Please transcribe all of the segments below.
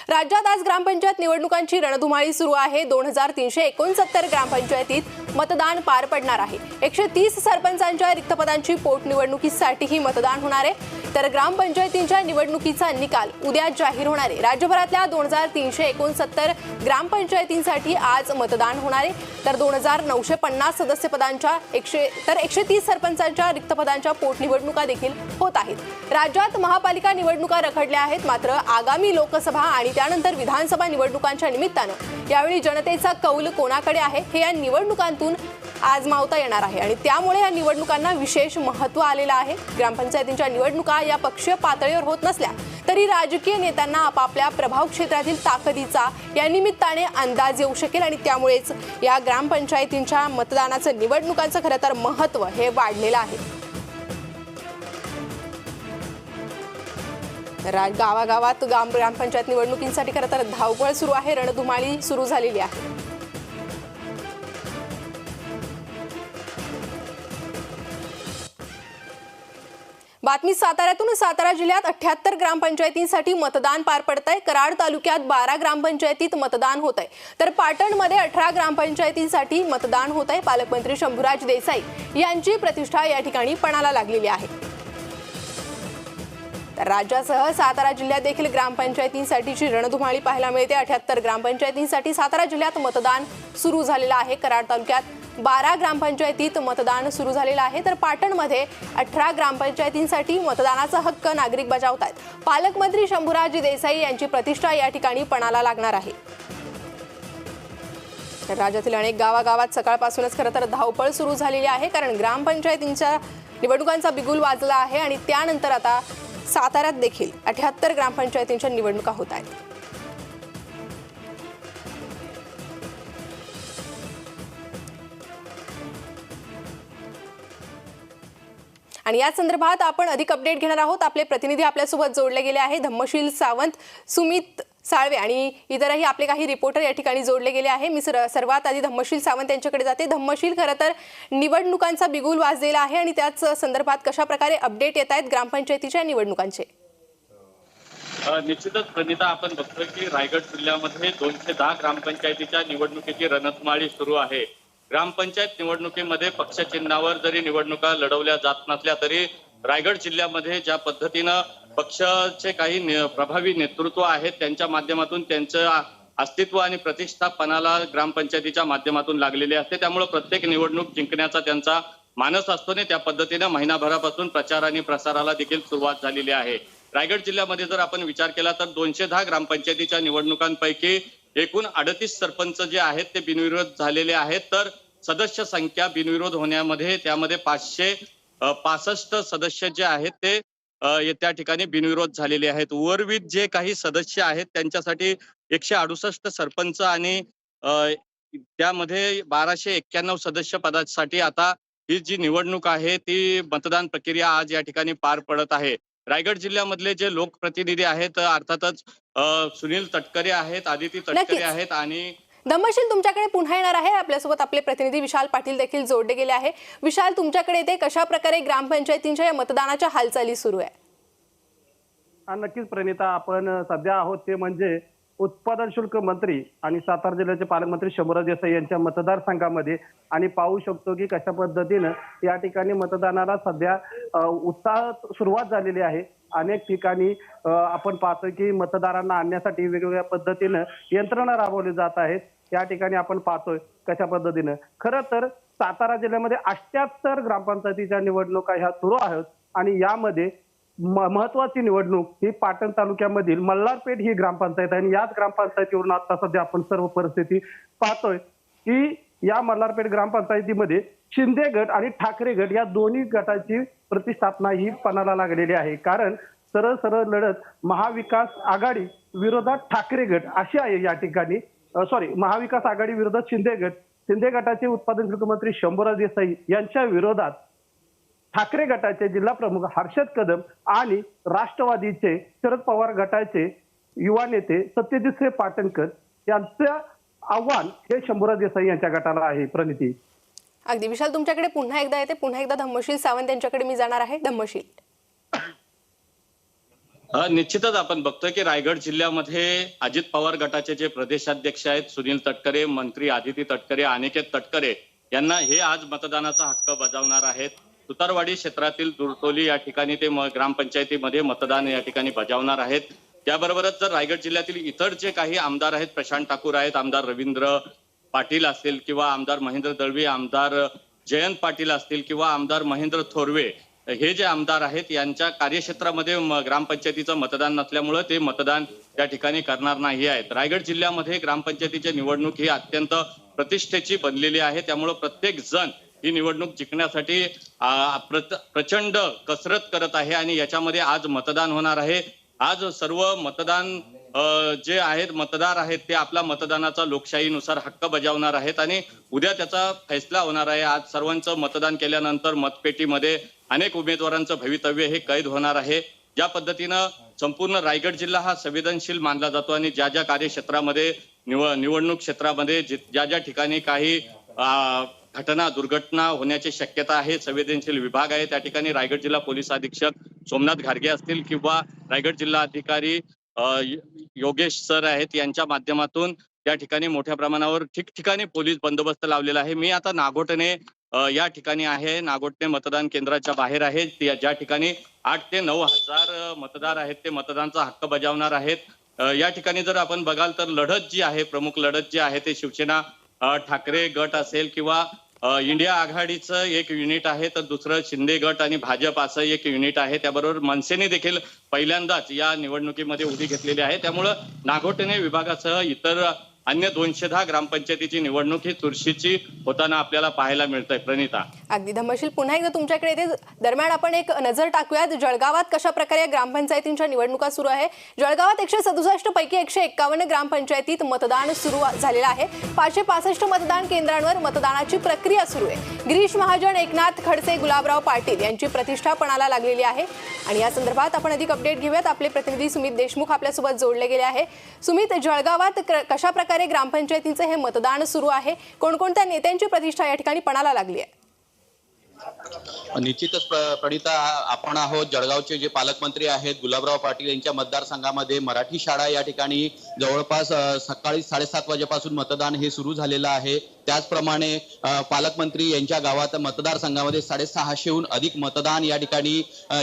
राज्यात आज ग्रामपंचायत निवडणुकांची रणधुमाळी सुरू आहे। 2369 ग्रामपंचायतीत मतदान पार पडणार आहे। 130 सरपंचांच्या रिक्त पदांची पोटनिवडणुकीसाठीही मतदान होणार आहे। तर ग्रामपंचायतींच्या निवडणुकीचा निकाल उद्या जाहीर होणार आहे। राज्यभरातल्या 2369 ग्रामपंचायतींसाठी आज मतदान होणार आहे। तर 2950 सदस्य पदांच्या 130 सरपंचांच्या रिक्त पदांच्या पोटनिवडणुका देखील होत आहेत। राज्यात महापालिका निवडणुका रखडल्या आहेत, मात्र आगामी लोकसभा आणि त्यानंतर विधानसभा निवडणुकांच्या निमित्तानं यावेळी जनतेचा कौल कोणाकडे आहे हे या निवडणुकांतून आजमावता येणार आहे आणि त्यामुळे या निवडणुकांना विशेष महत्त्व आलेलं आहे। ग्रामपंचायतींच्या निवडणुका या पक्षीय पातळीवर होत नसल्या तरी राजकीय नेत्यांना आपापल्या प्रभाव क्षेत्रातील ताकदीचा या निमित्ताने अंदाज येऊ शकेल आणि त्यामुळेच या ग्रामपंचायतींच्या मतदानाचं निवडणुकांचं खरं तर महत्त्व हे वाढलेलं आहे। गावागावात ग्रामपंचायत निवडणुकींसाठी खरं तर धावपळ सुरू आहे, रणधुमाळी सुरू झालेली आहे। बातमी साताऱ्यातून। सातारा जिल्ह्यात 78 ग्रामपंचायतींसाठी मतदान पार पडतंय। कराड तालुक्यात 12 ग्रामपंचायतीत मतदान होत आहे, तर पाटणमध्ये 18 ग्रामपंचायतींसाठी मतदान होत आहे। पालकमंत्री शंभूराज देसाई यांची प्रतिष्ठा या ठिकाणी पणाला लागलेली आहे। तर राज्यासह सातारा जिल्ह्यात देखील ग्रामपंचायतींसाठीची रणधुमाळी पाहायला मिळते। 78 ग्रामपंचायतींसाठी सातारा जिल्ह्यात मतदान सुरू झालेलं आहे। कराड तालुक्यात 12 ग्रामपंचायतीत मतदान सुरू झालेलं आहे, तर पाटणमध्ये 18 ग्रामपंचायतींसाठी मतदानाचा हक्क नागरिक बजावतात। पालकमंत्री शंभूराज देसाई यांची प्रतिष्ठा या ठिकाणी पणाला लागणार आहे। राज्यातील अनेक गावागावात सकाळपासूनच खरं तर धावपळ सुरू झालेली आहे, कारण ग्रामपंचायतींच्या निवडणुकांचा बिगुल वाजला आहे आणि त्यानंतर आता साताऱ्यात देखील 78 ग्रामपंचायतींच्या निवडणुका होत आहेत। आणि या संदर्भात आपण अधिक अपडेट घेणार आहोत। आपले प्रतिनिधी आपल्यासोबत जोडले गेले आहे। धम्मशील सावंत, सुमित साळवे आणि इतरही आपले काही रिपोर्टर या ठिकाणी जोडले गेले आहे। मी सर्वात आधी धम्मशील सावंत यांच्याकडे जाते। धम्मशील, खरं तर निवडणुकांचा बिगुल वाजलेला आहे आणि त्याच संदर्भात कशा प्रकारे अपडेट येत आहेत ग्रामपंचायतीच्या निवडणुकांचे? निश्चितच प्रणिता, आपण बघतोय की रायगड जिल्ह्यामध्ये 210 ग्रामपंचायतीच्या निवडणुकीची रणधुमाळी सुरू आहे। ग्रामपंचायत निवडणुकीमध्ये पक्षचिन्हावर जरी निवडणुका लढवल्या जात नसल्या तरी रायगड जिल्ह्यामध्ये ज्या पद्धतीनं पक्षाचे काही प्रभावी नेतृत्व आहेत त्यांच्या माध्यमातून त्यांचं अस्तित्व आणि प्रतिष्ठा पणाला ग्रामपंचायतीच्या माध्यमातून लागलेली असते। त्यामुळे प्रत्येक निवडणूक जिंकण्याचा त्यांचा मानस असतो आणि त्या पद्धतीने महिनाभरापासून प्रचार आणि प्रसाराला देखील सुरुवात झालेली आहे। रायगड जिल्ह्यामध्ये जर आपण विचार केला तर 210 ग्रामपंचायतीच्या निवडणुकांपैकी एकूण 38 सरपंच जे आहेत ते बिनविरोध झालेले आहेत, तर सदस्य संख्या बिनविरोध होण्यामध्ये त्यामध्ये 565 सदस्य जे आहेत ते त्या ठिकाणी बिनविरोध झालेले आहेत। उर्वरित जे काही सदस्य आहेत त्यांच्यासाठी 168 सरपंच आणि त्यामध्ये 1291 सदस्य पदासाठी आता ही जी निवडणूक आहे ती मतदान प्रक्रिया आज या ठिकाणी पार पडत आहे। रायगड जिल्ह्यामधले जे लोकप्रतिनिधी आहेत अर्थातच सुनील तटकरे आहेत, आदिती तटकरे आहेत आणि धम्मशील, तुमच्याकडे पुन्हा येणार आहे। आपल्यासोबत आपले प्रतिनिधी विशाल पाटील देखील जोडले गेले आहे। विशाल, तुमच्याकडे ते कशा प्रकारे ग्रामपंचायतींच्या या मतदानाच्या हालचाली सुरू आहे? नक्कीच प्रणिता, आपण सध्या आहोत ते म्हणजे उत्पादन शुल्क मंत्री आणि सातारा जिल्ह्याचे पालकमंत्री शंभूराज देसाई यांच्या मतदारसंघामध्ये आणि पाहू शकतो की कशा पद्धतीनं या ठिकाणी मतदानाला सध्या उत्साह सुरुवात झालेली आहे। अनेक ठिकाणी आपण पाहतो की मतदारांना आणण्यासाठी वेगवेगळ्या पद्धतीनं यंत्रणा राबवली जात आहेत। या ठिकाणी आपण पाहतोय कशा पद्धतीनं खरं तर सातारा जिल्ह्यामध्ये 78 ग्रामपंचायतीच्या निवडणुका ह्या सुरू आहेत आणि यामध्ये महत्वाची निवडणूक ही पाटण तालुक्यामधील मल्हारपेठ ही ग्रामपंचायत आहे आणि याच ग्रामपंचायतीवरून आता सध्या आपण सर्व परिस्थिती पाहतोय की या मल्हारपेठ ग्रामपंचायतीमध्ये शिंदे गट आणि ठाकरे गट या दोन्ही गटाची प्रतिष्ठापना ही पणाला लागलेली आहे। कारण सरळ सरळ लढत महाविकास आघाडी विरोधात ठाकरे गट अशी आहे या ठिकाणी। महाविकास आघाडी विरोधात शिंदे गट, शिंदे गटाचे उत्पादन शुल्क मंत्री शंभूराज देसाई यांच्या विरोधात ठाकरे गटाचे जिल्हा प्रमुख हर्षद कदम आणि राष्ट्रवादीचे शरद पवार गटाचे युवा नेते सत्यजित पाटणकर यांचं आव्हान हे शंभूराज देसाई यांच्या गटाला आहे। प्रणिती, अगदी विशाल, तुमच्याकडे पुन्हा एकदा येते। पुन्हा एकदा धम्मशील सावंत यांच्याकडे मी जाणार आहे। धम्मशील, निश्चितच आपण बघतोय की रायगड जिल्ह्यामध्ये अजित पवार गटाचे जे प्रदेशाध्यक्ष आहेत सुनील तटकरे, मंत्री आदिती तटकरे, अनिकेत तटकरे यांना हे आज मतदानाचा हक्क बजावणार आहेत. सुतारवाडी क्षेत्रातील दुरटोली या ठिकाणी ते ग्रामपंचायतीमध्ये मतदान या ठिकाणी बजावणार आहेत. त्याबरोबरच जर रायगड जिल्ह्यातील इतर जे काही आमदार आहेत, प्रशांत ठाकूर आहेत, आमदार रवींद्र पाटील असतील किंवा आमदार महेंद्र दळवी, आमदार जयंत पाटील असतील किंवा आमदार महेंद्र थोरवे, हे जे आमदार आहेत यांच्या कार्यक्षेत्रामध्ये ग्रामपंचायतीचं मतदान नसल्यामुळे ते मतदान त्या ठिकाणी करणार नाही आहेत. रायगड जिल्ह्यामध्ये ग्रामपंचायतीची निवडणूक ही अत्यंत प्रतिष्ठेची बनलेली आहे. त्यामुळे प्रत्येक जण ही निवडणूक जिंकण्यासाठी प्रचंड कसरत करत आहे आणि याच्यामध्ये आज मतदान होणार आहे. आज सर्व मतदान जे आहेत मतदार आहेत ते आपला मतदानाचा लोकशाहीनुसार हक्क बजावणार आहेत आणि उद्या त्याचा फैसला होणार आहे. आज सर्वांचं मतदान केल्यानंतर मतपेटीमध्ये अनेक उमेदवारांचं भवितव्य हे कैद होणार आहे. ज्या पद्धतीनं संपूर्ण रायगड जिल्हा हा संवेदनशील मानला जातो आणि ज्या ज्या कार्यक्षेत्रामध्ये निवडणूक क्षेत्रामध्ये ज्या ज्या ठिकाणी काही घटना दुर्घटना होण्याची शक्यता आहे, संवेदनशील विभाग आहे, त्या ठिकाणी रायगड जिल्हा पोलीस अधीक्षक सोमनाथ घारगे असतील किंवा रायगड जिल्हा अधिकारी योगेश सर आहेत यांच्या माध्यमातून त्या ठिकाणी मोठ्या प्रमाणावर ठिकठिकाणी पोलीस बंदोबस्त लावलेला आहे. मी आता नागोठणे या ठिकाणी आहे. नागोठणे मतदान केंद्राच्या बाहेर आहे. ज्या ठिकाणी 8 ते 9 हजार मतदार आहेत ते मतदानाचा हक्क बजावणार आहेत. या ठिकाणी जर आपण बघाल तर लढत जी आहे, प्रमुख लढत जी आहे ते शिवसेना ठाकरे गट असेल किंवा इंडिया आघाडीचं एक युनिट आहे, तर दुसरं शिंदे गट आणि भाजप असं एक युनिट आहे. त्याबरोबर मनसेने देखील पहिल्यांदाच या निवडणुकीमध्ये उडी घेतलेली आहे. त्यामुळं नागोठणे विभागासह इतर अन्य 210 ग्रामपंचायतीची निवडणूक ही चुरशीची होताना आपल्याला पाहायला मिळतंय. प्रणिता, अगदी धम्मशील पुन्हा एकदा तुमच्याकडे येते. दरम्यान आपण एक नजर टाकूयात जळगावात कशा प्रकारे ग्रामपंचायतींच्या निवडणुका सुरू आहे. जळगावात 167 पैकी 151 ग्रामपंचायतीत मतदान सुरू झालेलं आहे. 565 मतदान केंद्रांवर मतदानाची प्रक्रिया सुरू आहे. गिरीश महाजन, एकनाथ खडसे, गुलाबराव पाटील यांची प्रतिष्ठा पणाला लागलेली आहे आणि या संदर्भात आपण अधिक अपडेट घेऊयात. आपले प्रतिनिधी सुमित देशमुख आपल्यासोबत जोडले गेले आहे. सुमित, जळगावात कशा प्रकारे ग्रामपंचायतींचे हे मतदान सुरू आहे, कोणकोणत्या नेत्यांची प्रतिष्ठा या ठिकाणी पणाला लागली आहे? निश्चितच प्रणिता, आपण आहोत जळगावचे जे पालकमंत्री आहेत गुलाबराव पाटील यांच्या मतदारसंघामध्ये मराठी शाळा या ठिकाणी जवळपास सकाळी 7:30 वाजेपासून मतदान हे सुरू झालेलं आहे. त्याचप्रमाणे पालकमंत्री यांच्या गावात मतदारसंघामध्ये 650हून अधिक मतदान या ठिकाणी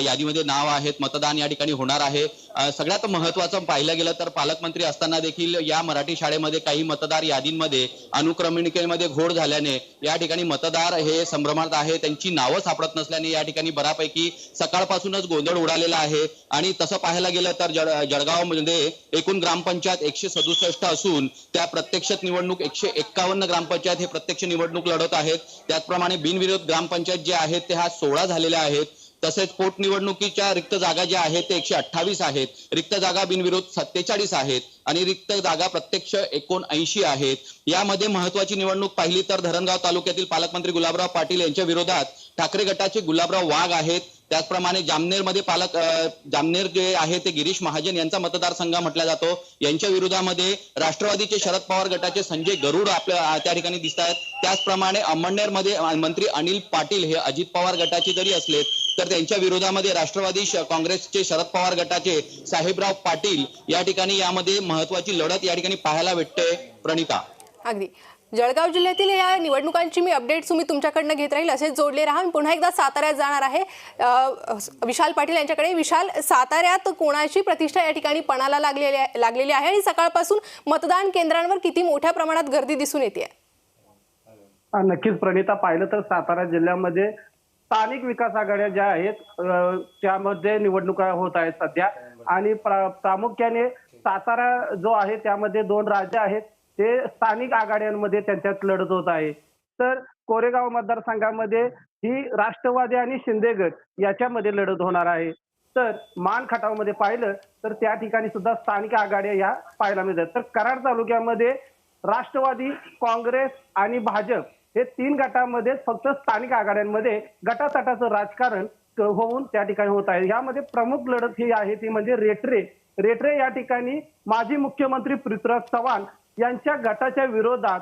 यादीमध्ये नाव आहेत. मतदान या ठिकाणी होणार आहे. सगळ्यात महत्वाचं पाहिलं गेलं तर पालकमंत्री असताना देखील या मराठी शाळेमध्ये काही मतदार यादींमध्ये अनुक्रमणिकेमध्ये घोळ झाल्याने या ठिकाणी मतदार हे संभ्रमात आहे. त्यांची नावं सापडत नसल्याने या ठिकाणी बऱ्यापैकी सकाळपासूनच गोंधळ उडालेला आहे. आणि तसं पाहायला गेलं तर जळगावमध्ये एकूण ग्रामपंचायत 167 असून त्या प्रत्यक्ष निवडणूक 151 ग्रामपंचायत हे प्रत्यक्ष निवडणूक लढत आहेत. त्याचप्रमाणे बिनविरोध ग्रामपंचायत जे आहेत ते 16 झालेल्या आहेत. तसेच पोटनिवडणुकीच्या रिक्त जागा ज्या आहेत ते 128 आहेत. रिक्त जागा बिनविरोध 47 आहेत आणि रिक्त जागा प्रत्यक्ष 79 आहेत. यामध्ये महत्वाची निवडणूक पाहिली तर धरणगाव तालुक्यातील पालकमंत्री गुलाबराव पाटील यांच्या विरोधात ठाकरे गटाचे गुलाबराव वाघ आहेत. त्याचप्रमाणे जामनेरमध्ये जामनेर जे आहे ते गिरीश महाजन यांचा मतदारसंघ म्हटला जातो. यांच्या विरोधामध्ये राष्ट्रवादीचे शरद पवार गटाचे संजय गरुड आपल्या त्या ठिकाणी दिसत आहेत. त्याचप्रमाणे अंमळनेरमध्ये मंत्री अनिल पाटील हे अजित पवार गटाचे जरी असले तर त्यांच्या विरोधामध्ये राष्ट्रवादी काँग्रेसचे शरद पवार गटाचे साहेबराव पाटील या ठिकाणी यामध्ये महत्वाची लढत या ठिकाणी पाहायला भेटते. प्रणिता, अगदी जळगाव जिल्ह्यातील या निवडणुकांची मी अपडेट्स मी तुमच्याकडनं घेत राहील. असेच जोडले राहा. पुन्हा एकदा साताऱ्यात जाणार आहे विशाल पाटील यांच्याकडे. विशाल, साताऱ्यात कोणाची प्रतिष्ठा या ठिकाणी पणाला लागलेली आहे आणि सकाळपासून मतदान केंद्रांवर किती मोठ्या प्रमाणात गर्दी दिसून येते? नक्कीच प्रणिता, पाहिलं तर सातारा जिल्ह्यामध्ये स्थानिक विकास आघाड्या ज्या आहेत त्यामध्ये निवडणुका होत आहेत सध्या. आणि प्रामुख्याने सातारा जो आहे त्यामध्ये 2 राज्य आहेत ते स्थानिक आघाड्यांमध्ये त्यांच्यात लढत होत आहे. तर कोरेगाव मतदारसंघामध्ये ही राष्ट्रवादी आणि शिंदे गट याच्यामध्ये लढत होणार आहे. तर मान खटावमध्ये पाहिलं तर त्या ठिकाणी सुद्धा स्थानिक आघाड्या या पाहायला मिळतात. तर कराड तालुक्यामध्ये राष्ट्रवादी, काँग्रेस आणि भाजप हे 3 गटामध्ये फक्त स्थानिक आघाड्यांमध्ये गटातटाचं राजकारण होऊन त्या ठिकाणी होत आहे. यामध्ये प्रमुख लढत ही आहे ती म्हणजे रेटरे या ठिकाणी माजी मुख्यमंत्री पृथ्वीराज चव्हाण यांच्या गटाच्या विरोधात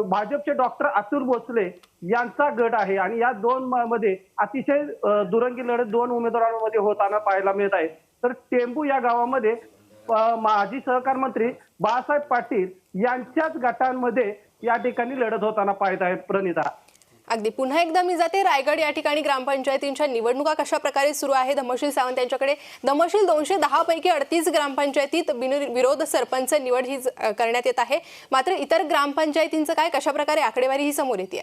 भाजपचे डॉक्टर अतुल भोसले यांचा गट आहे आणि या 2 मध्ये अतिशय दुरंगी लढत 2 उमेदवारांमध्ये होताना पाहायला मिळत आहे. तर टेंबू या गावामध्ये माजी सहकार मंत्री बाळासाहेब पाटील यांच्याच गटांमध्ये या ठिकाणी लढत होताना पाहत आहेत प्रणिता. अगदी पुन्हा एकदा मी जाते रायगड या ठिकाणी ग्रामपंचायतींच्या निवडणुका कशा प्रकारे सुरू आहे. धम्मशील सावंत यांच्याकडे. धम्मशील 210 पैकी 38 ग्रामपंचायतीत बिनविरोध सरपंच निवड ही करण्यात येत आहे. मात्र इतर ग्रामपंचायतींचं काय, कशा प्रकारे आकडेवारी ही समोर येते?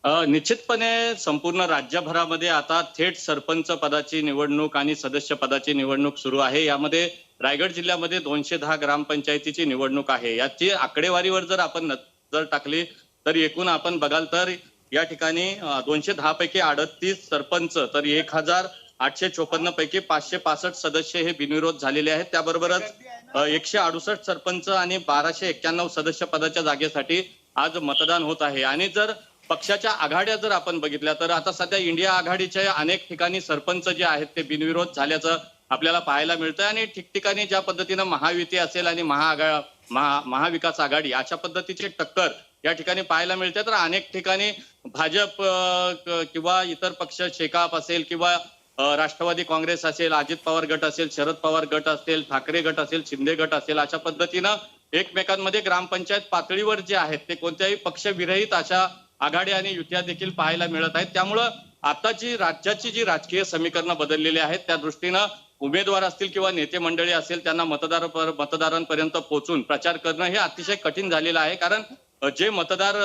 निश्चितपणे संपूर्ण राज्यभरामध्ये आता थेट सरपंच पदाची निवडणूक आणि सदस्य पदाची निवडणूक सुरू आहे. यामध्ये रायगड जिल्ह्यामध्ये 210 ग्रामपंचायतीची निवडणूक आहे. याची आकडेवारीवर जर आपण नजर टाकली तर एकूण आपण बघाल तर या ठिकाणी 210 पैकी 38 सरपंच तर 1854 पैकी 565 सदस्य हे बिनविरोध झालेले आहेत. त्याबरोबरच 168 सरपंच आणि 1291 सदस्य पदाच्या जागेसाठी आज मतदान होत आहे. आणि जर पक्षाच्या आघाड्या जर आपण बघितल्या तर आता सध्या इंडिया आघाडीच्या अनेक ठिकाणी सरपंच जे आहेत ते बिनविरोध झाल्याचं आपल्याला पाहायला मिळतं. आणि ठिकठिकाणी ज्या पद्धतीनं महायुती असेल आणि महाविकास आघाडी अशा पद्धतीची टक्कर या ठिकाणी पाहायला मिळते. तर अनेक ठिकाणी भाजप किंवा इतर पक्ष शेकाप असेल किंवा राष्ट्रवादी काँग्रेस असेल, अजित पवार गट असेल, शरद पवार गट असेल, ठाकरे गट असेल, शिंदे गट असेल, अशा पद्धतीनं एकमेकांमध्ये ग्रामपंचायत पातळीवर जे आहेत ते कोणत्याही पक्षविरहित अशा आघाड्या आणि युत्या देखील पाहायला मिळत आहेत. त्यामुळं आताची राज्याची जी राजकीय समीकरणं बदललेली आहेत त्या दृष्टीनं उमेदवार असतील किंवा नेते मंडळी असेल त्यांना मतदारांपर्यंत पोहोचून प्रचार करणं हे अतिशय कठीण झालेलं आहे. कारण जे मतदार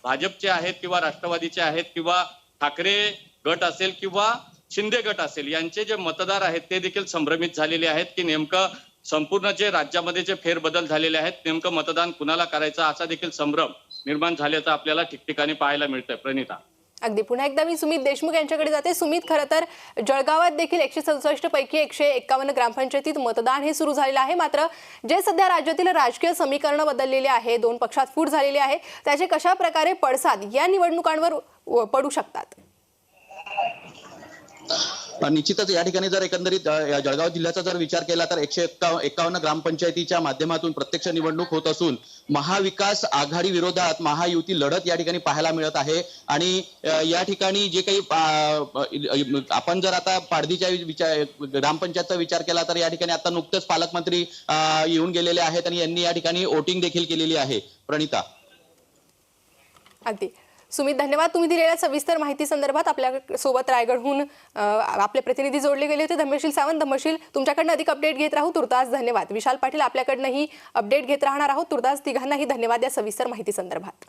भाजपचे आहेत किंवा राष्ट्रवादीचे आहेत किंवा ठाकरे गट असेल किंवा शिंदे गट असेल यांचे जे मतदार आहेत ते देखील संभ्रमित झालेले आहेत की नेमकं संपूर्ण जे राज्यामध्ये जे फेरबदल झालेले आहेत नेमकं मतदान कुणाला करायचं असा देखील संभ्रम निर्माण झाल्याचं आपल्याला ठिकठिकाणी पाहायला मिळतंय. प्रणिता. अगदी पुन्हा एकदा मी सुमित देशमुख यांच्याकडे जाते. सुमित, खरं तर जळगावात देखील 167 पैकी 151 ग्रामपंचायतीत मतदान हे सुरू झालेलं आहे. मात्र जे सध्या राज्यातील राजकीय समीकरण बदललेले आहे, 2 पक्षात फूट झालेली आहे, त्याचे कशा प्रकारे पडसाद या निवडणुकांवर पडू शकतात? निश्चितच या ठिकाणी जर एकंदरीत जळगाव जिल्ह्याचा जर विचार केला तर 151 ग्रामपंचायतीच्या माध्यमातून प्रत्यक्ष निवडणूक होत असून महाविकास आघाडी विरोधात महायुती लढत या ठिकाणी पाहायला मिळत आहे. आणि या ठिकाणी जे काही आपण जर आता पाडदीच्या ग्रामपंचायतचा विचार केला तर या ठिकाणी आता नुकतेच पालकमंत्री येऊन गेलेले आहेत आणि यांनी या ठिकाणी वोटिंग देखील केलेली आहे. प्रणिता. अगदी सुमित, धन्यवाद. तुम्ही दिलेल्या सविस्तर माहिती संदर्भात आपल्या सोबत रायगडहून आपले प्रतिनिधी जोडले गेले होते धम्मशील सावंत. धम्मशील, तुमच्याकडनं अधिक अपडेट घेत राहू. तुर्तास धन्यवाद. विशाल पाटील, आपल्याकडनंही अपडेट घेत राहणार आहोत. तुर्तास तिघांनाही धन्यवाद या सविस्तर माहिती संदर्भात.